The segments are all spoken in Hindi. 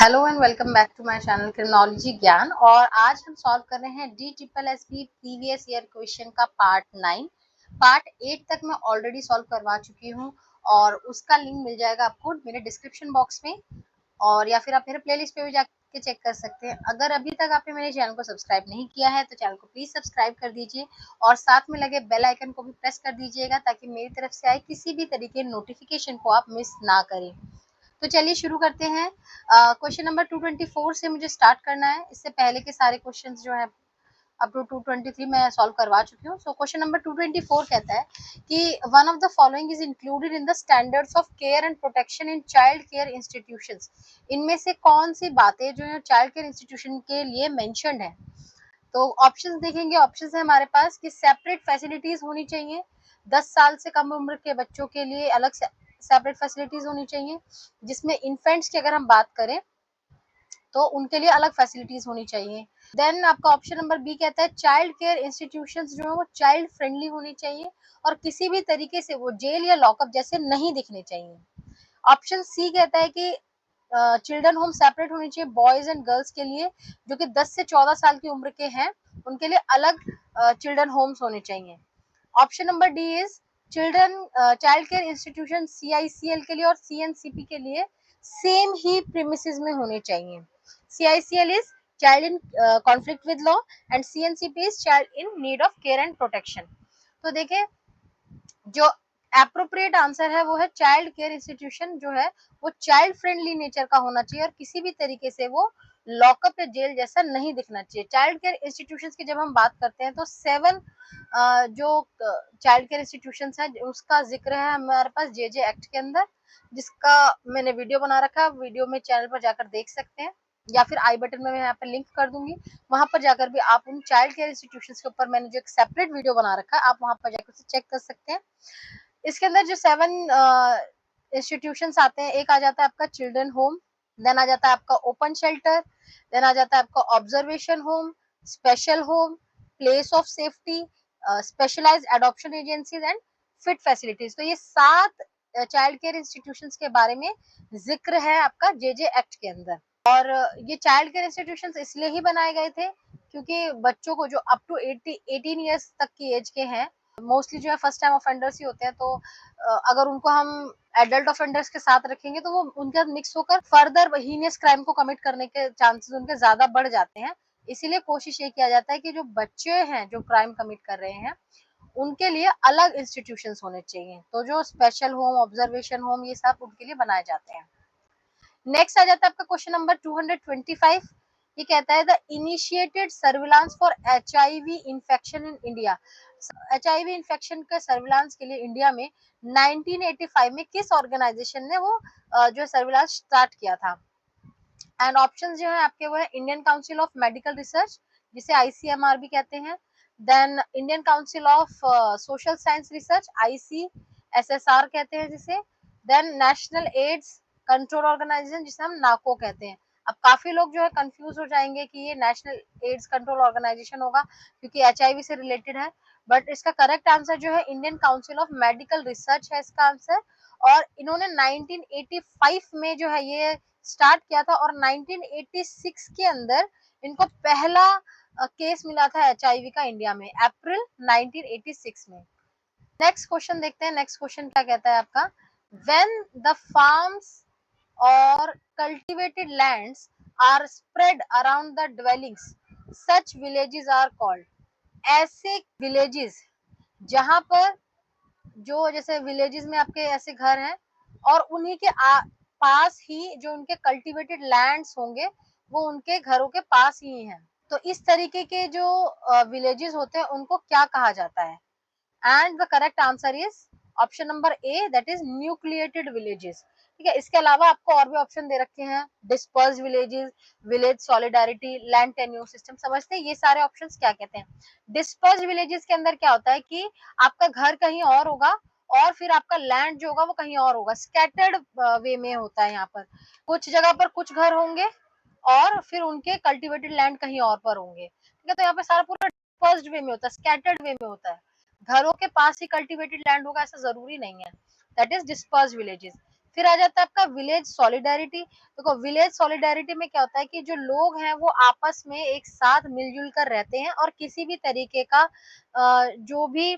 Hello and welcome back to my channel criminology Gyan. और आज हम सॉल्व कर रहे हैं DSSB प्रीवियस ईयर क्वेश्चन का पार्ट 9। पार्ट 8 तक मैं ऑलरेडी सॉल्व करवा चुकी हूँ और उसका लिंक मिल जाएगा आपको मेरे डिस्क्रिप्शन बॉक्स में, और या फिर आप मेरे प्लेलिस्ट पे भी जाके चेक कर सकते हैं। अगर अभी तक आपने मेरे चैनल को सब्सक्राइब नहीं किया है तो चैनल को प्लीज सब्सक्राइब कर दीजिए और साथ में लगे बेल आइकन को भी प्रेस कर दीजिएगा ताकि मेरी तरफ से आए किसी भी तरीके नोटिफिकेशन को आप मिस ना करें। तो चलिए शुरू करते हैं। क्वेश्चन नंबर 224 से मुझे स्टार्ट करना है। इससे पहले के सारे क्वेश्चंस जो है अप टू 223 मैं सॉल्व करवा चुकी हूँ। सो क्वेश्चन नंबर 224 कहता है कि one of the following is included in the standards of care and protection in child care institutions. इनमें से कौन सी बातें जो है चाइल्ड केयर इंस्टीट्यूशन के लिए मेंशन्ड है। तो ऑप्शंस देखेंगे। ऑप्शंस है हमारे पास कि सेपरेट फैसिलिटीज होनी चाहिए, 10 साल से कम उम्र के बच्चों के लिए अलग सेपरेट फैसिलिटीज होनी चाहिए, जिसमें इन्फेंट्स की अगर हम बात करें तो उनके लिए अलग फैसिलिटीज होनी चाहिए। देन आपका ऑप्शन नंबर बी कहता है चाइल्ड केयर इंस्टीट्यूशंस जो है वो चाइल्ड फ्रेंडली होनी चाहिए और किसी भी तरीके से वो जेल या लॉकअप जैसे नहीं दिखने चाहिए। ऑप्शन सी कहता है कि चिल्ड्रन होम सेपरेट होनी चाहिए बॉयज एंड गर्ल्स के लिए, जो कि 10 से 14 साल की उम्र के हैं उनके लिए अलग चिल्ड्रन होम्स होने चाहिए। Option number D is children child care institution CICL के लिए और CNCP के लिए सेम ही प्रीमिसेस में होने चाहिए। CICL is child in conflict with law and CNCP is child in need of care and protection. तो देखें, जो एप्रोप्रिएट आंसर है वो है चाइल्ड केयर इंस्टीट्यूशन जो है वो चाइल्ड फ्रेंडली नेचर का होना चाहिए और किसी भी तरीके से वो लॉकअप या जेल जैसा नहीं दिखना चाहिए। चाइल्ड केयर इंस्टीट्यूशंस की जब हम बात करते हैं तो 7 जो चाइल्ड केयर इंस्टीट्यूशंस है उसका जिक्र है हमारे पास JJ एक्ट के अंदर, जिसका मैंने वीडियो बना रखा है। वीडियो में चैनल पर जाकर देख सकते हैं या फिर आई बटन में मैं यहाँ पर लिंक कर दूंगी, वहां पर जाकर भी आप उन चाइल्ड केयर इंस्टीट्यूशंस के ऊपर मैंने जो एक सेपरेट वीडियो बना रखा है आप वहां पर जाकर चेक कर सकते हैं। इसके अंदर जो 7 इंस्टीट्यूशंस आते हैं, एक आ जाता है आपका चिल्ड्रन होम, देन आ जाता है आपका ओपन शेल्टर, देन आ जाता है आपका observation home, special home, place of safety, specialised adoption agencies and fit facilities. तो ये 7 चाइल्ड केयर इंस्टीट्यूशंस के बारे में जिक्र है आपका JJ एक्ट के अंदर। और ये चाइल्ड केयर इंस्टीट्यूशंस इसलिए ही बनाए गए थे क्योंकि बच्चों को जो अप टू 18 ईयर्स तक की एज के हैं, मोस्टली जो है फर्स्ट टाइम ऑफेंडर्स ही होते हैं, तो अगर उनको हम एडल्ट ऑफेंडर्स के साथ रखेंगे तो वो उनके साथ मिक्स होकर फर्दर हीनियस क्राइम को कमिट करने के चांसेस उनके ज्यादा बढ़ जाते हैं। इसीलिए कोशिश ये किया जाता है कि जो बच्चे हैं जो क्राइम कमिट कर रहे हैं उनके लिए अलग इंस्टीट्यूशंस होने चाहिए। तो जो स्पेशल होम, ऑब्जर्वेशन होम, ये सब उनके लिए बनाए जाते हैं। नेक्स्ट आ जाता है आपका क्वेश्चन नंबर 225। ये कहता है the initiated surveillance for HIV infection in India. HIV infection के सर्विलांस के लिए इंडिया में 1985 में किस ऑर्गेनाइजेशन ने वो जो सर्विलांस स्टार्ट किया था। एंड ऑप्शन जो है आपके वो है Indian council of medical research, जिसे ICMR भी कहते हैं, then Indian council of social science research ICSSR कहते हैं जिसे, then national AIDS control organisation जिसे हम नाको कहते हैं। अब काफी लोग जो है कंफ्यूज हो जाएंगे कि ये नेशनल एड्स कंट्रोल ऑर्गेनाइजेशन होगा क्योंकि HIV से रिलेटेड है, बट इसका करेक्ट आंसर जो है Indian council of medical research है इसका आंसर। और इन्होंने 1985 में जो है ये स्टार्ट किया था और 1986 के अंदर इनको पहला केस मिला था HIV का इंडिया में, अप्रैल 1986 में। नेक्स्ट क्वेश्चन देखते हैं। नेक्स्ट क्वेश्चन क्या कहता है आपका, व्हेन द फार्म्स और cultivated lands are spread around the dwellings such villages are called. ऐसे विलेजेस जहां पर जो जैसे विलेजेस में आपके ऐसे घर हैं और उन्हीं के पास ही जो उनके कल्टीवेटेड लैंड्स होंगे वो उनके घरों के पास ही हैं, तो इस तरीके के जो विलेजेस होते हैं उनको क्या कहा जाता है। And the correct answer is option number A, that is nucleated villages. ठीक है, इसके अलावा आपको और भी ऑप्शन दे रखे हैं, disperse villages, village solidarity, land tenure system. समझते हैं ये सारे ऑप्शंस क्या कहते हैं। डिस्पर्स विलेजेस के अंदर क्या होता है कि आपका घर कहीं और होगा और फिर आपका लैंड जो होगा वो कहीं और होगा, स्कैटर्ड वे में होता है। यहाँ पर कुछ जगह पर कुछ घर होंगे और फिर उनके कल्टीवेटेड लैंड कहीं और पर होंगे। ठीक है, तो यहाँ पे सारा पूरा डिस्पर्स्ड वे में होता है, स्कैटर्ड वे में होता है। घरों के पास ही कल्टीवेटेड लैंड होगा ऐसा जरूरी नहीं है, दैट इज डिस्पर्स्ड विलेजेस। फिर आ जाता है आपका विलेज सॉलिडारिटी। देखो विलेज सॉलिडारिटी में क्या होता है कि जो लोग हैं वो आपस में एक साथ मिलजुल कर रहते हैं और किसी भी तरीके का जो भी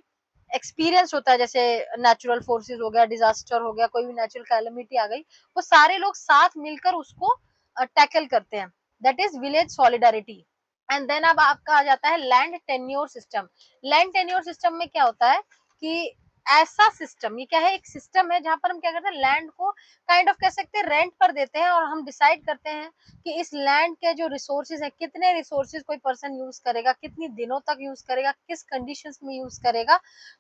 एक्सपीरियंस होता है, जैसे नेचुरल फोर्सेस हो गया, डिजास्टर हो गया, कोई भी नेचुरल कैलेमिटी आ गई, वो सारे लोग साथ मिलकर उसको टैकल करते हैं। That is village solidarity. And then अब आपका आ जाता है land tenure system. Land tenure system में क्या होता है कि ऐसा सिस्टम, ये क्या है, एक सिस्टम है जहां पर हम क्या करते हैं, लैंड को काइंड ऑफ कह सकते हैं रेंट पर देते हैं और हम डिसाइड करते हैं कि इस लैंड के जो रिसोर्सेज है, कितने रिसोर्सेज कोई पर्सन यूज करेगा, कितनी दिनों तक यूज करेगा, किस कंडीशंस में यूज करेगा।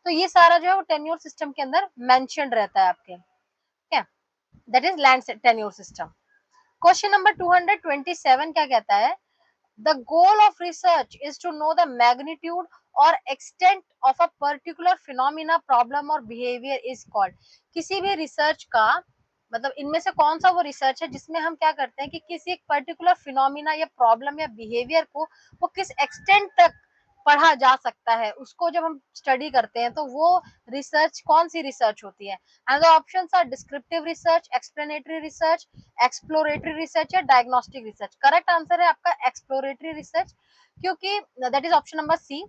तो ये सारा जो है वो टेन्योर सिस्टम के अंदर मेंशन्ड रहता है आपके, ठीक है। That is land tenure system. Question number 227 क्या कहता है, the goal of research is to know the magnitude or extent of a particular phenomena, problem or behavior is called। किसी भी रिसर्च का मतलब इनमें से कौन सा वो रिसर्च है जिसमें हम क्या करते हैं कि किसी एक पर्टिकुलर फिनोमिना या प्रॉब्लम या बिहेवियर को वो किस एक्सटेंट तक पढ़ा जा सकता है, उसको जब हम स्टडी करते हैं तो वो रिसर्च कौन सी रिसर्च होती है। And the options are descriptive research, explanatory research, exploratory research या डायग्नोस्टिक रिसर्च। करेक्ट आंसर है आपका एक्सप्लोरेटरी रिसर्च, क्योंकि that is option number C.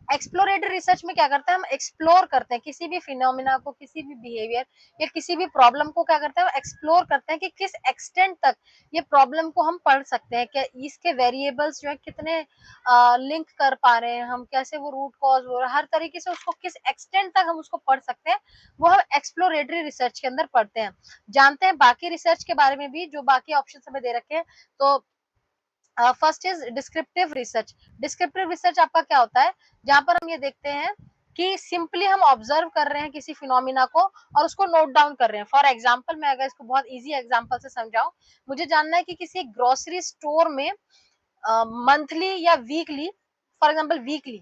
Exploratory research में क्या करते हैं, हम एक्सप्लोर करते हैं किसी भी फिनोमिना को, किसी भी बिहेवियर या किसी भी प्रॉब्लम को, क्या करते हैं, एक्सप्लोर करते हैं कि किस एक्सटेंट तक ये प्रॉब्लम को हम पढ़ सकते हैं, क्या इसके वेरिएबल्स जो है कितने लिंक कर पा रहे हैं हम, कैसे वो रूट कॉज हो रहा है, हर तरीके से उसको किस एक्सटेंट तक हम उसको पढ़ सकते हैं, वो हम एक्सप्लोरेटरी रिसर्च के अंदर पढ़ते हैं। जानते हैं बाकी रिसर्च के बारे में भी, जो बाकी ऑप्शन हमें दे रखे हैं। तो first is descriptive research. Descriptive research आपका क्या होता है, जहां पर हम ये देखते हैं कि सिंपली हम ऑब्जर्व कर रहे हैं किसी फिनोमिना को और उसको नोट डाउन कर रहे हैं। फॉर एग्जांपल मैं अगर इसको बहुत इजी एग्जांपल से समझाऊं, मुझे जानना है कि किसी ग्रोसरी स्टोर में मंथली या वीकली, फॉर एग्जांपल वीकली,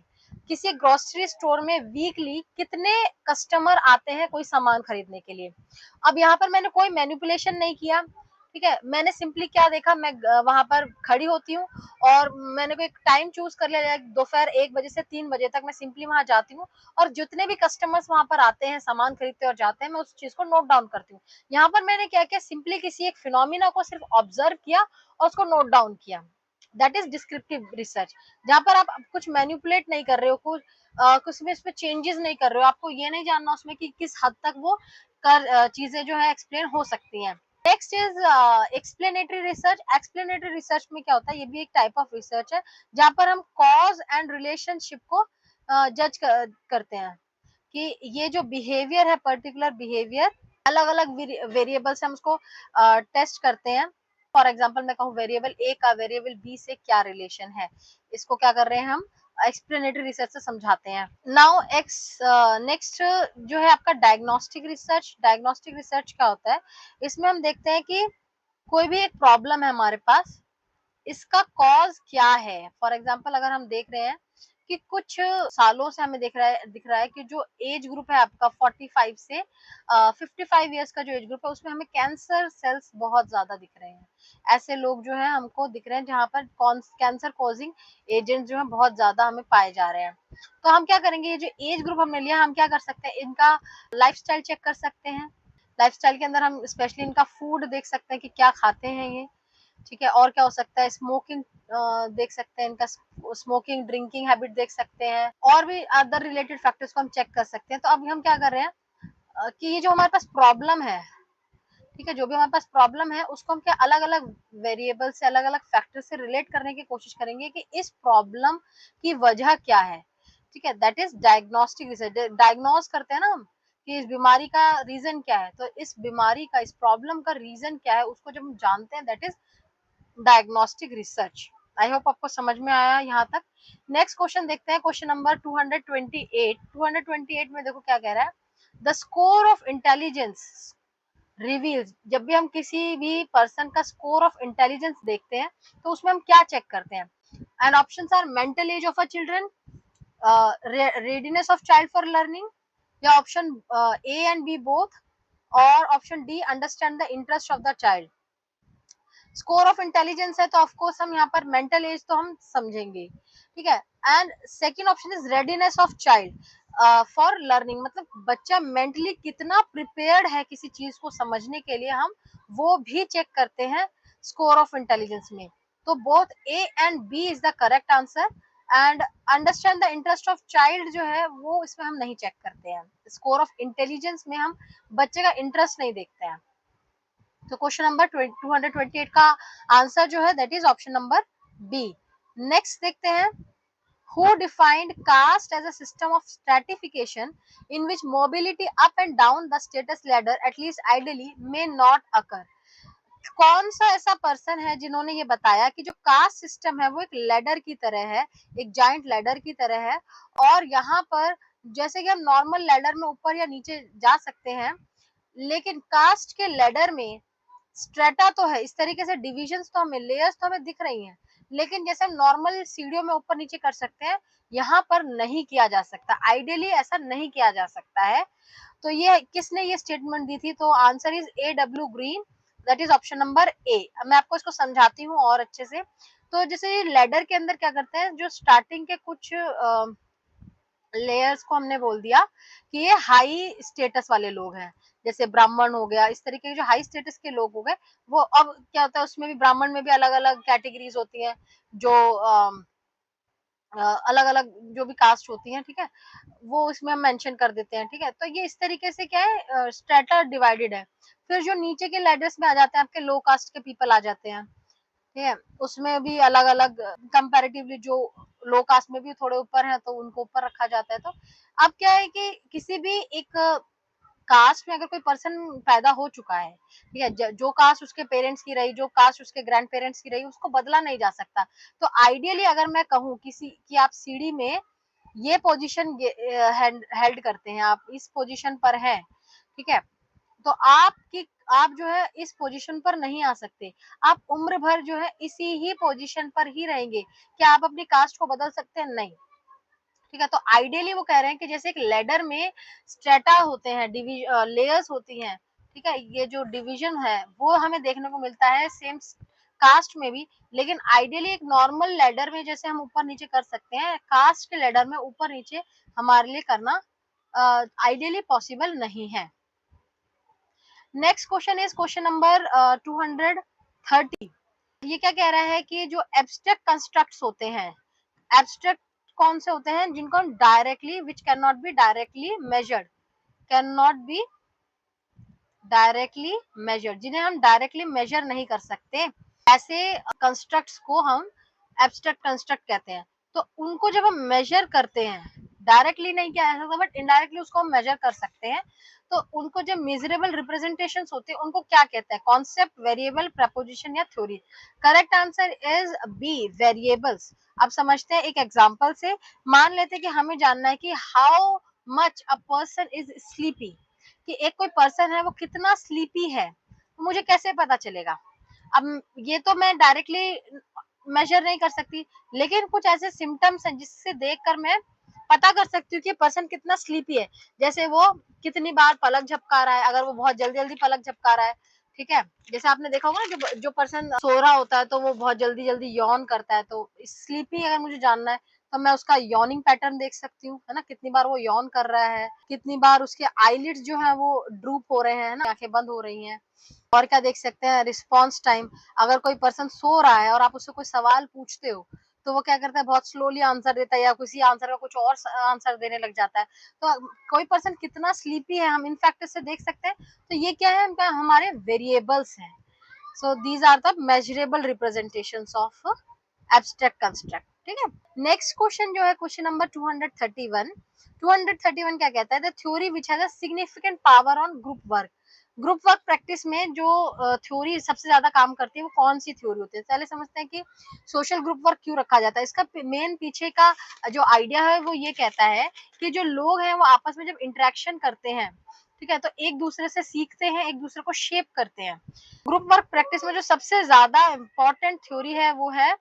किसी ग्रोसरी स्टोर में वीकली कितने कस्टमर आते हैं कोई सामान खरीदने के लिए। अब यहाँ पर मैंने कोई मैनिपुलेशन नहीं किया, ठीक है, मैंने सिंपली क्या देखा, मैं वहां पर खड़ी होती हूँ और मैंने कोई टाइम चूज कर लिया, दोपहर 1 बजे से 3 बजे तक मैं सिंपली वहां जाती हूँ और जितने भी कस्टमर्स वहां पर आते हैं सामान खरीदते और जाते हैं, मैं उस चीज को नोट डाउन करती हूँ। यहाँ पर मैंने क्या किया, सिंपली किसी एक फिनोमिना को सिर्फ ऑब्जर्व किया और उसको नोट डाउन किया। दैट इज डिस्क्रिप्टिव रिसर्च, जहां पर आप कुछ मैनिपुलेट नहीं कर रहे हो, कुछ में इसमें चेंजेस नहीं कर रहे हो, आपको ये नहीं जानना उसमें कि किस हद तक वो चीजें जो है एक्सप्लेन हो सकती हैं। Next is explanatory research. Explanatory research में क्या होता है, ये भी एक टाइप ऑफ रिसर्च है जहां पर हम कॉज एंड रिलेशनशिप को जज करते हैं कि ये जो बिहेवियर है, पर्टिकुलर बिहेवियर, अलग अलग वेरिएबल से हम उसको टेस्ट करते हैं। फॉर एग्जाम्पल मैं कहूँ वेरिएबल ए का वेरिएबल बी से क्या रिलेशन है, इसको क्या कर रहे हैं हम एक्सप्लेनेटरी रिसर्च से समझाते हैं। नाउ नेक्स्ट जो है आपका डायग्नोस्टिक रिसर्च। डायग्नोस्टिक रिसर्च क्या होता है, इसमें हम देखते हैं कि कोई भी एक प्रॉब्लम है हमारे पास, इसका कॉज क्या है। फॉर एग्जाम्पल अगर हम देख रहे हैं कि कुछ सालों से हमें दिख रहा है कि जो एज ग्रुप है आपका 45 से 55 ईयर्स का जो एज ग्रुप है, उसमें हमें कैंसर सेल्स बहुत ज्यादा दिख रहे हैं। ऐसे लोग जो है हमको दिख रहे हैं जहां पर कैंसर कॉजिंग एजेंट जो है बहुत ज्यादा हमें पाए जा रहे हैं। तो हम क्या करेंगे, ये जो एज ग्रुप हमने लिया, हम क्या कर सकते हैं, इनका लाइफस्टाइल चेक कर सकते हैं। लाइफस्टाइल के अंदर हम स्पेशली इनका फूड देख सकते हैं कि क्या खाते हैं ये, ठीक है। और क्या हो सकता है, स्मोकिंग देख सकते हैं, इनका स्मोकिंग ड्रिंकिंग हैबिट देख सकते हैं, और भी अदर रिलेटेड फैक्टर्स को हम चेक कर सकते हैं। तो अब हम क्या कर रहे हैं कि ये जो हमारे पास प्रॉब्लम है, ठीक है, जो भी हमारे पास प्रॉब्लम है उसको हम क्या अलग अलग वेरिएबल से, अलग अलग फैक्टर से रिलेट करने की कोशिश करेंगे कि इस प्रॉब्लम की वजह क्या है, ठीक है। That is diagnostic research. Diagnose करते हैं ना हम कि इस बीमारी का रीजन क्या है, तो इस बीमारी का, इस प्रॉब्लम का रीजन क्या है, उसको जब हम जानते हैं, that is diagnostic research. I hope आपको समझ में आया यहाँ तक। नेक्स्ट क्वेश्चन देखते हैं, क्वेश्चन नंबर 228। 228 में देखो क्या कह रहा है, the score of intelligence reveals. जब भी हम किसी भी पर्सन का स्कोर ऑफ इंटेलिजेंस देखते हैं तो उसमें हम क्या चेक करते हैं। And options are mental age of a children, readiness of child for learning, या option A and B both, और option D understand the interest of the child. Score of intelligence है तो ऑफकोर्स हम यहाँ पर मेंटल एज तो हम समझेंगे, ठीक है। And second option is readiness of child. For learning, मतलब बच्चा मेंटली कितना प्रिपेयर्ड है किसी चीज को समझने के लिए, हम वो भी चेक करते हैं स्कोर ऑफ इंटेलिजेंस में। तो both A and B is the correct answer. And understand the interest of child जो है वो इसमें हम नहीं चेक करते हैं, स्कोर ऑफ इंटेलिजेंस में हम बच्चे का इंटरेस्ट नहीं देखते हैं। तो क्वेश्चन नंबर 228 का आंसर जो है that is option number B. Next देखते हैं, who defined caste as a system of stratification in which mobility up and down the status ladder at least ideally may not occur। कौन सा ऐसा पर्सन है जिन्होंने ये बताया कि जो कास्ट सिस्टम है वो एक लैडर की तरह है, एक जाइंट लैडर की तरह है, और यहाँ पर जैसे कि हम नॉर्मल लैडर में ऊपर या नीचे जा सकते हैं, लेकिन कास्ट के लैडर में स्ट्रेटा तो है, इस तरीके से डिविजन्स तो हमें, लेयर्स तो हमें दिख रही हैं, लेकिन जैसे हम नॉर्मल सीढ़ियों में ऊपर नीचे कर सकते हैं, यहाँ पर नहीं किया जा सकता, आइडियली ऐसा नहीं किया जा सकता है। तो ये किसने ये स्टेटमेंट दी थी? तो answer is A W green, that is option number A. मैं आपको इसको समझाती हूँ और अच्छे से। तो जैसे लेडर के अंदर क्या करते हैं, जो स्टार्टिंग के कुछ लेयर्स को हमने बोल दिया कि ये हाई स्टेटस वाले लोग हैं, जैसे ब्राह्मण हो गया, इस तरीके के जो हाई स्टेटस के लोग हो गए वो, अब क्या होता है उसमें भी ब्राह्मण में भी अलग अलग कैटेगरीज होती हैं, जो अलग अलग जो भी कास्ट होती हैं, ठीक है, वो इसमें हम मेंशन कर देते हैं, ठीक है। तो ये इस तरीके से क्या है, स्ट्रेटा डिवाइडेड है। फिर जो नीचे के लेडर्स में आ जाते हैं, आपके लो कास्ट के पीपल आ जाते हैं, ठीक है, उसमें भी अलग अलग कंपैरेटिवली जो लो कास्ट में भी थोड़े ऊपर है तो उनको ऊपर रखा जाता है। तो अब क्या है कि किसी भी एक कास्ट में अगर कोई पर्सन पैदा हो चुका है, ठीक है, जो कास्ट उसके पेरेंट्स की रही, जो कास्ट उसके ग्रैंड पेरेंट्स की रही, उसको बदला नहीं जा सकता। तो आइडियली अगर मैं कहूँ किसी की आप सीढ़ी में ये पोजीशन हेल्ड करते हैं, आप इस पोजीशन पर हैं, ठीक है, तो आप जो है इस पोजीशन पर नहीं आ सकते, आप उम्र भर जो है इसी ही पोजीशन पर ही रहेंगे। क्या आप अपनी कास्ट को बदल सकते हैं? नहीं, ठीक है। तो आइडियली वो कह रहे हैं कि जैसे एक लेडर में स्ट्रेटा होते हैं, लेयर्स होती हैं, ठीक है, ये जो डिवीजन है वो हमें देखने को मिलता है सेम कास्ट में भी, लेकिन आइडियली एक नॉर्मल लेडर में जैसे हम ऊपर नीचे कर सकते हैं, कास्ट के लेडर में ऊपर नीचे हमारे लिए करना आइडियली पॉसिबल नहीं है। Next question is question number 230। ये क्या कह रहा है कि जो एब्स्ट्रैक्ट कंस्ट्रक्ट्स होते हैं, एब्स्ट्रैक्ट कौन से होते हैं जिनको हम directly, which can not be directly measured, can not be directly measured, जिन्हें हम डायरेक्टली मेजर नहीं कर सकते, ऐसे कंस्ट्रक्ट्स को हम एब्स्ट्रैक्ट कंस्ट्रक्ट कहते हैं। तो उनको जब हम मेजर करते हैं, डायरेक्टली नहीं किया जा सकता बट इनडायरेक्टली उसको हम मेजर कर सकते हैं, तो उनको जो मेजरेबल रिप्रेजेंटेशंस होते हैं उनको क्या कहते हैं? कॉन्सेप्ट, वेरिएबल, प्रपोजिशन या theory. Correct answer is B, variables. अब समझते हैं एक एग्जांपल से। मान लेते हैं कि हमें जानना है कि how much a person is sleepy, कि एक कोई पर्सन है वो कितना स्लीपी है, तो मुझे कैसे पता चलेगा? अब ये तो मैं डायरेक्टली मेजर नहीं कर सकती, लेकिन कुछ ऐसे सिम्टम्स हैं जिससे देखकर मैं पता कर सकती हूँ कि पर्सन कितना स्लीपी है। जैसे वो कितनी बार पलक झपका रहा है, अगर वो बहुत जल्दी जल्दी पलक झपका रहा है, ठीक है, जैसे आपने देखा होगा ना, जो पर्सन सो रहा होता है तो वो बहुत जल्दी जल्दी यॉन करता है, तो स्लीपी अगर मुझे जानना है तो मैं उसका यॉनिंग पैटर्न देख सकती हूँ, है ना, कितनी बार वो यॉन कर रहा है, कितनी बार उसके आईलिड्स जो है वो ड्रूप हो रहे हैं, ना, आंखें बंद हो रही हैं। और क्या देख सकते हैं? रिस्पॉन्स टाइम, अगर कोई पर्सन सो रहा है और आप उससे कोई सवाल पूछते हो तो वो क्या करता है, बहुत स्लोली आंसर देता है या किसी आंसर का कुछ और आंसर देने लग जाता है। तो कोई पर्सन कितना स्लीपी है हम इनफैक्ट इससे देख सकते हैं। तो ये क्या है, हमारे वेरिएबल्स हैं। So these are the measurable representations of abstract construct, ठीक है। नेक्स्ट क्वेश्चन जो है क्वेश्चन नंबर 231। 231 क्या कहता है? The theory which has a significant power on group work. Group work practice में जो थ्योरी सबसे ज्यादा काम करती है वो कौन सी थ्योरी होती है? पहले समझते हैं कि सोशल ग्रुप वर्क क्यों रखा जाता है। इसका मेन पीछे का जो आइडिया है वो ये कहता है कि जो लोग हैं वो आपस में जब इंटरेक्शन करते हैं, ठीक है, तो एक दूसरे से सीखते हैं, एक दूसरे को शेप करते हैं। ग्रुप वर्क प्रैक्टिस में जो सबसे ज्यादा इंपॉर्टेंट थ्योरी है वो है,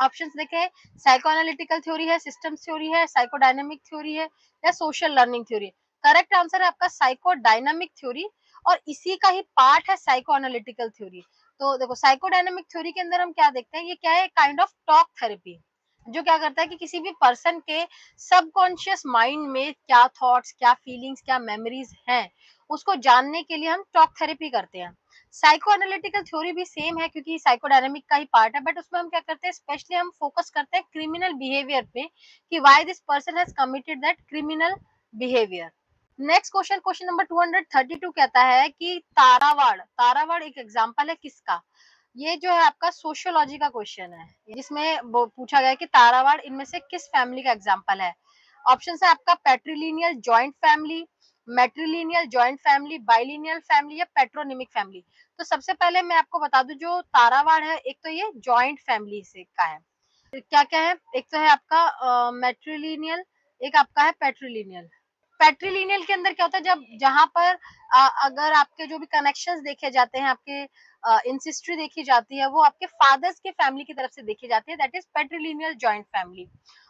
ऑप्शंस देखें, साइको एनालिटिकल थ्योरी है, सिस्टम्स थ्योरी है, साइकोडायनेमिक थ्योरी है या social learning theory. Correct answer है आपका साइकोडायनेमिक थ्योरी, और इसी का ही पार्ट है साइको एनालिटिकल थ्योरी। तो देखो साइकोडायनेमिक थ्योरी के अंदर हम क्या देखते हैं, ये क्या है, काइंड ऑफ टॉक थेरेपी, जो क्या करता है कि किसी भी पर्सन के सबकॉन्शियस माइंड में क्या थॉट्स, क्या फीलिंग्स, क्या मेमोरीज हैं, उसको जानने के लिए हम टॉक थेरेपी करते हैं। साइको एनालिटिकल थ्योरी भी सेम है क्योंकि साइकोडायनामिक का ही पार्ट है, बट उसमें हम क्या करते हैं, स्पेशली हम फोकस करते हैं क्रिमिनल बिहेवियर पे कि why this person has committed that criminal behaviour. Next question, question number 232 कहता है कि तारावाड़, तारावाड़ एक एग्जांपल है किसका? ये जो है आपका सोशियोलॉजी का क्वेश्चन है, जिसमें पूछा गया है कि तारावाड़ इनमें से किस फैमिली का एग्जांपल है। ऑप्शन है आपका patrilineal joint family, matrilineal joint family, bilineal family या पेट्रोनिमिक फैमिली। तो सबसे पहले मैं आपको बता दूं, जो तारावाड़ है एक तो ये जॉइंट फैमिली से का है। क्या क्या है, एक तो है आपका मैट्रिलिनियल, एक आपका है पैट्रिलिनियल। पैट्रिलिनियल के अंदर क्या होता है, जब जहां पर अगर आपके जो भी कनेक्शंस देखे जाते हैं, आपके इंसिस्ट्री देखी जाती है, वो आपके फादर्स के फैमिली की तरफ से देखी जाती है, दैट इज पैट्रिलिनियल जॉइंट फैमिली।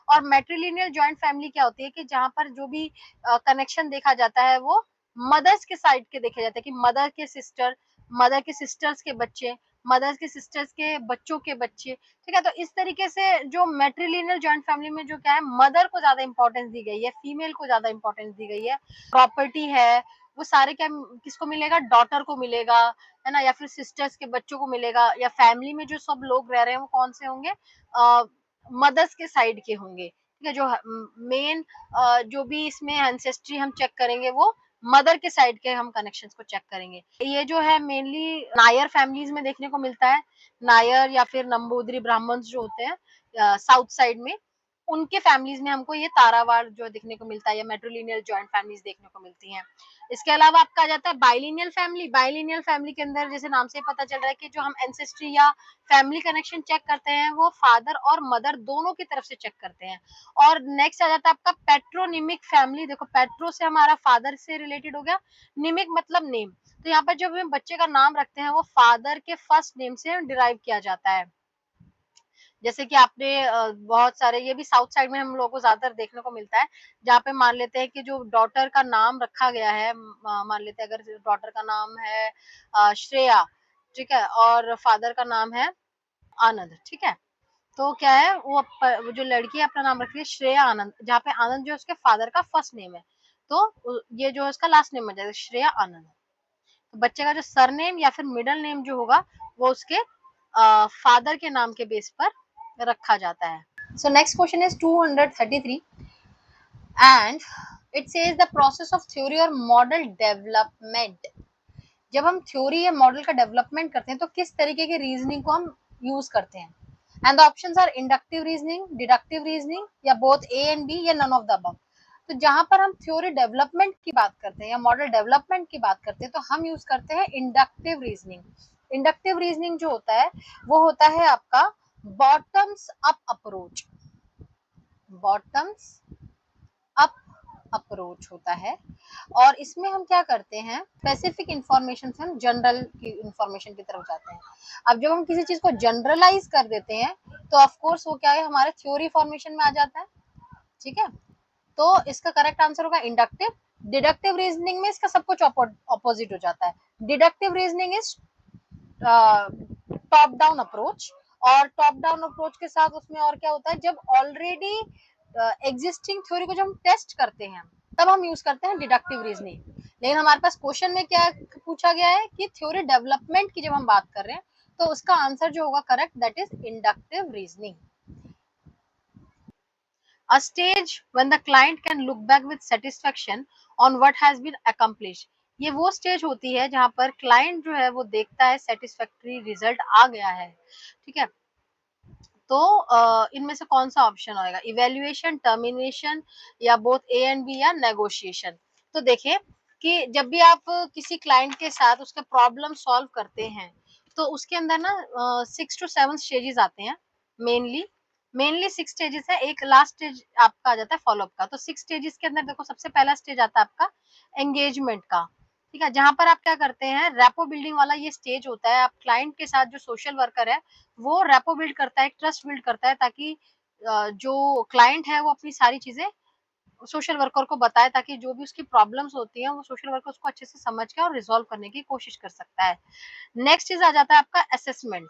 और मैट्रिलिनियल जॉइंट फैमिली क्या होती है कि जहां पर जो भी कनेक्शन देखा जाता है वो मदर्स के साइड के देखे जाते हैं, कि मदर के सिस्टर, मदर के सिस्टर्स के बच्चे, मदर्स के सिस्टर्स के बच्चों के बच्चे, ठीक है। तो इस तरीके से जो मैट्रिलिनियल जॉइंट फैमिली में जो क्या है, मदर को ज्यादा इंपॉर्टेंस दी गई है, फीमेल को ज्यादा इंपॉर्टेंस दी गई है। प्रॉपर्टी है वो सारे क्या किसको मिलेगा, डॉटर को मिलेगा, है ना, या फिर सिस्टर्स के बच्चों को मिलेगा, या फैमिली में जो सब लोग रह रहे हैं वो कौन से होंगे, मदर्स के साइड के होंगे, ठीक है। जो मेन जो भी इसमें एंसेस्ट्री हम चेक करेंगे वो मदर के साइड के हम कनेक्शंस को चेक करेंगे। ये जो है मेनली नायर फैमिलीज में देखने को मिलता है, नायर या फिर नंबूदरी ब्राह्मण्स जो होते हैं साउथ साइड में, उनके फैमिलीज में हमको ये तारावाड़ जो देखने को मिलता है, या मेट्रोलिनियल जॉइंट फैमिलीज देखने को मिलती हैं। इसके अलावा आपका आ जाता है बाइलिनियल फैमिली। बाइलिनियल फैमिली के अंदर जैसे नाम से पता चल रहा है कि जो हम एंसेस्ट्री या फैमिली कनेक्शन चेक करते हैं वो फादर और मदर दोनों की तरफ से चेक करते हैं। और नेक्स्ट आ जाता है आपका पेट्रोनिमिक फैमिली। देखो, पेट्रो से हमारा फादर से रिलेटेड हो गया, निमिक मतलब नेम। तो यहाँ पर जब हम बच्चे का नाम रखते हैं वो फादर के फर्स्ट नेम से डिराइव किया जाता है। जैसे कि आपने बहुत सारे, ये भी साउथ साइड में हम लोगों को ज्यादातर देखने को मिलता है, जहाँ पे मान लेते हैं कि जो डॉटर का नाम रखा गया है, मान लेते हैं अगर डॉटर का नाम है श्रेया, ठीक है, और फादर का नाम है आनंद, ठीक है। तो क्या है, वो जो लड़की है अपना नाम रखती है श्रेया आनंद, जहाँ पे आनंद जो है उसके फादर का फर्स्ट नेम है, तो ये जो है उसका लास्ट नेम बन जाएगा श्रेया आनंद। तो बच्चे का जो सरनेम या फिर मिडिल नेम जो होगा वो उसके फादर के नाम के बेस पर रखा जाता है। So next question is 233 and it says the process of theory और मॉडल डेवलपमेंट। जब हम थ्योरी या मॉडल का डेवलपमेंट करते हैं तो किस तरीके के रीजनिंग को हम यूज करते हैं। And the options are inductive reasoning, deductive reasoning, या बोथ ए एंड बी, या नन ऑफ द अबव। तो जहां पर हम थ्योरी डेवलपमेंट की बात करते हैं या मॉडल डेवलपमेंट की बात करते हैं तो हम यूज करते हैं इंडक्टिव रीजनिंग। इंडक्टिव रीजनिंग जो होता है वो होता है आपका bottoms up approach, bottoms up approach होता है। और इसमें हम क्या करते हैं, स्पेसिफिक इंफॉर्मेशन से हम जनरल की इंफॉर्मेशन की तरफ जाते हैं। अब जब हम किसी चीज को जनरलाइज कर देते हैं तो ऑफ कोर्स वो क्या है, हमारे थ्योरी फॉर्मेशन में आ जाता है, ठीक है। तो इसका करेक्ट आंसर होगा इंडक्टिव। डिडक्टिव रीजनिंग में इसका सब कुछ ऑपोजिट हो जाता है। Deductive reasoning is top down approach, और टॉप डाउन अप्रोच के साथ उसमें और क्या होता है, जब ऑलरेडी एग्जिस्टिंग थ्योरी को जब हम टेस्ट करते हैं तब हम यूज करते हैं डिडक्टिव रीजनिंग। लेकिन हमारे पास क्वेश्चन में क्या पूछा गया है कि थ्योरी डेवलपमेंट की जब हम बात कर रहे हैं तो उसका आंसर जो होगा correct, that is inductive reasoning. A stage when the client can look back with satisfaction on what has been accomplished। ये वो स्टेज होती है जहां पर क्लाइंट जो है वो देखता है सेटिस्फैक्टरी रिजल्ट आ गया है, ठीक है। तो इनमें से कौन सा ऑप्शन होगा, इवेल्युएशन, टर्मिनेशन, या बोथ ए एंड बी, या नेगोशिएशन। तो देखिए कि जब भी आप किसी क्लाइंट के साथ उसके प्रॉब्लम सॉल्व करते हैं तो उसके अंदर ना 6 to 7 स्टेजेस आते हैं। मेनली मेनली 6 स्टेजेस है, एक लास्ट स्टेज आपका आ जाता है फॉलोअप का। तो 6 स्टेजेस के अंदर देखो, सबसे पहला स्टेज आता है आपका एंगेजमेंट का, ठीक है, जहां पर आप क्या करते हैं, रैपो बिल्डिंग वाला ये स्टेज होता है। आप क्लाइंट के साथ जो सोशल वर्कर है वो रैपो बिल्ड करता है, ट्रस्ट बिल्ड करता है, ताकि जो क्लाइंट है वो अपनी सारी चीजें सोशल वर्कर को बताए, ताकि जो भी उसकी प्रॉब्लम्स होती हैं वो सोशल वर्कर उसको अच्छे से समझ के और रिजॉल्व करने की कोशिश कर सकता है। नेक्स्ट चीज आ जाता है आपका असेसमेंट।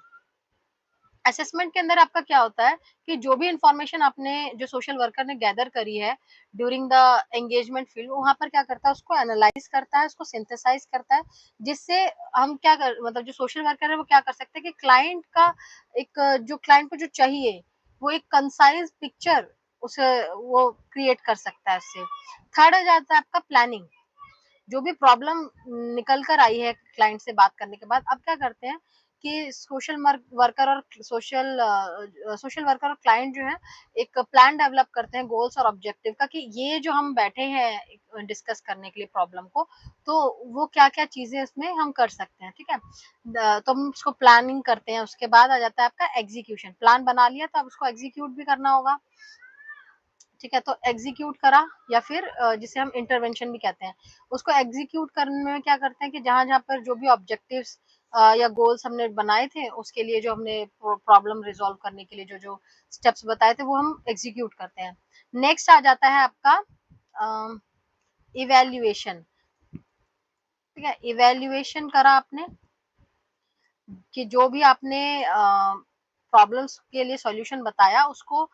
असेसमेंट के अंदर आपका क्या होता है कि जो भी इंफॉर्मेशन आपने जो सोशल वर्कर ने गैदर करी है ड्यूरिंग द एंगेजमेंट फील्ड, वहां पर क्या करता है, उसको एनालाइज करता है, उसको सिंथेसाइज करता है, जिससे हम क्या कर मतलब जो सोशल वर्कर है वो क्या कर सकते हैं कि क्लाइंट का एक जो क्लाइंट को जो चाहिए वो एक कंसाइज पिक्चर उसे वो क्रिएट कर सकता है उससे। थर्ड आ जाता है आपका प्लानिंग। जो भी प्रॉब्लम निकल कर आई है क्लाइंट से बात करने के बाद, अब क्या करते हैं कि सोशल वर्कर और क्लाइंट जो है एक प्लान डेवलप करते हैं गोल्स और ऑब्जेक्टिव का, कि ये जो हम बैठे हैं डिस्कस करने के लिए प्रॉब्लम को, तो वो क्या क्या चीजें इसमें हम कर सकते हैं। ठीक है, तो हम उसको प्लानिंग करते हैं। उसके बाद आ जाता है आपका एग्जीक्यूशन। प्लान बना लिया तो अब उसको एग्जीक्यूट भी करना होगा। ठीक है, तो एग्जीक्यूट करा या फिर जिसे हम इंटरवेंशन भी कहते हैं, उसको एग्जीक्यूट करने में क्या करते हैं कि जहां जहां पर जो भी ऑब्जेक्टिव्स या गोल्स हमने बनाए थे उसके लिए, जो हमने प्रॉब्लम रिजॉल्व करने के लिए जो जो स्टेप्स बताए थे वो हम एग्जीक्यूट करते हैं। नेक्स्ट आ जाता है आपका इवेल्युएशन। ठीक है, इवेल्युएशन करा आपने कि जो भी आपने प्रॉब्लम्स के लिए सॉल्यूशन बताया उसको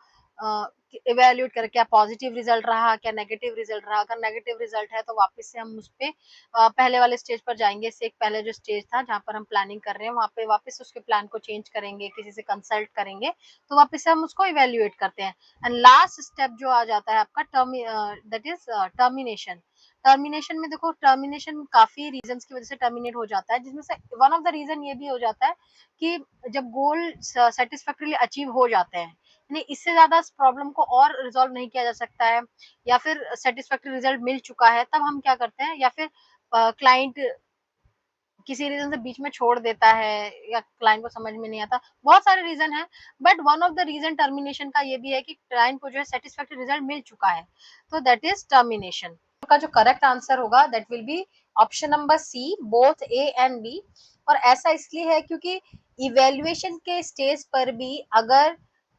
इवेल्युएट करें, क्या पॉजिटिव रिजल्ट रहा, क्या नेगेटिव रिजल्ट रहा। अगर नेगेटिव रिजल्ट है तो वापस से हम उस पे पहले वाले स्टेज पर जाएंगे। इससे एक पहले जो स्टेज था जहां पर हम प्लानिंग कर रहे हैं वहां पे वापस उसके प्लान को चेंज करेंगे, किसी से कंसल्ट करेंगे, तो वापस से हम उसको इवेल्युएट करते हैं। एंड लास्ट स्टेप जो आ जाता है आपका दैट इज टर्मिनेशन। टर्मिनेशन में देखो, टर्मिनेशन काफी रीजंस की वजह से टर्मिनेट हो जाता है, जिसमें से वन ऑफ द रीजन ये भी हो जाता है कि जब गोल सेटिस्फैक्टरली अचीव हो जाते हैं, यानी इससे ज्यादा इस प्रॉब्लम को और रिजॉल्व नहीं किया जा सकता है, या फिर सेटिस्फैक्टरी रिजल्ट मिल चुका है, तब हम क्या करते हैं, या फिर क्लाइंट किसी रीजन से बीच में छोड़ देता है या क्लाइंट को समझ में नहीं आता, बहुत सारे रीजन है, but one of the reason termination का ये भी है कि क्लाइंट को जो है सेटिस्फैक्टरी रिजल्ट मिल चुका है, तो दैट इज टर्मिनेशन। का जो करेक्ट आंसर होगा that will be option number C, both A and B. और ऐसा इसलिए है क्योंकि इवेल्युएशन के स्टेज पर भी अगर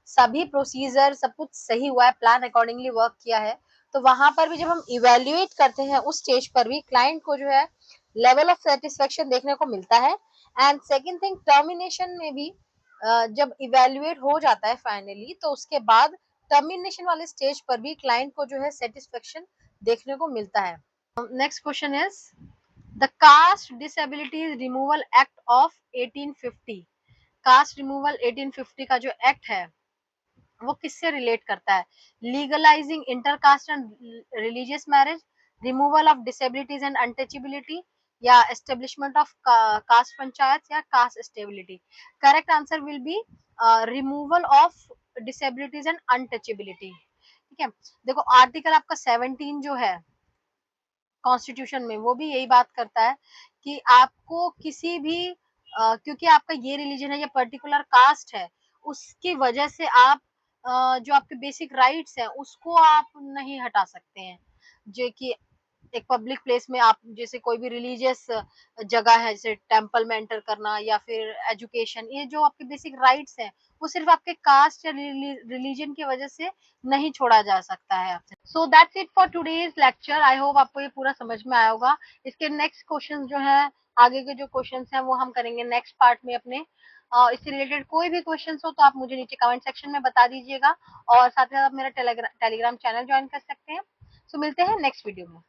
सभी प्रोसीजर सब कुछ सही हुआ है, प्लान अकॉर्डिंगली वर्क किया है, तो वहां पर भी जब हम इवेल्युएट करते हैं उस स्टेज पर भी क्लाइंट को जो है लेवल ऑफ सेटिस्फेक्शन देखने को मिलता है। एंड सेकेंड थिंग, टर्मिनेशन में भी जब इवेल्युएट हो जाता है फाइनली, तो उसके बाद टर्मिनेशन वाले स्टेज पर भी क्लाइंट को जो है सेटिस्फेक्शन देखने को मिलता है। Next question is the caste disabilities removal act of 1850। Caste removal 1850 का जो एक्ट है वो किससे रिलेट करता है? Legalizing intercaste and religious marriage, removal of disabilities and untouchability, या एस्टेब्लिशमेंट ऑफ कास्ट पंचायत, या caste stability. Correct answer will be removal of disabilities and untouchability. ठीक है, देखो आर्टिकल आपका 17 जो है कॉन्स्टिट्यूशन में, वो भी यही बात करता है कि आपको किसी भी क्योंकि आपका ये रिलीजन है या पर्टिकुलर कास्ट है, उसकी वजह से आप जो आपके बेसिक राइट्स हैं उसको आप नहीं हटा सकते हैं। जो कि एक पब्लिक प्लेस में आप जैसे कोई भी रिलीजियस जगह है, जैसे टेम्पल में एंटर करना या फिर एजुकेशन, ये जो आपके बेसिक राइट्स हैं वो सिर्फ आपके कास्ट या रिलीजन की वजह से नहीं छोड़ा जा सकता है आपसे। So that's it for today's lecture. I hope आपको ये पूरा समझ में आया होगा। इसके नेक्स्ट क्वेश्चन जो है, आगे के जो क्वेश्चन हैं वो हम करेंगे नेक्स्ट पार्ट में अपने। इससे रिलेटेड कोई भी क्वेश्चन हो तो आप मुझे नीचे कमेंट सेक्शन में बता दीजिएगा, और साथ ही साथ आप मेरा टेलीग्राम चैनल ज्वाइन कर सकते हैं। सो मिलते हैं नेक्स्ट वीडियो में।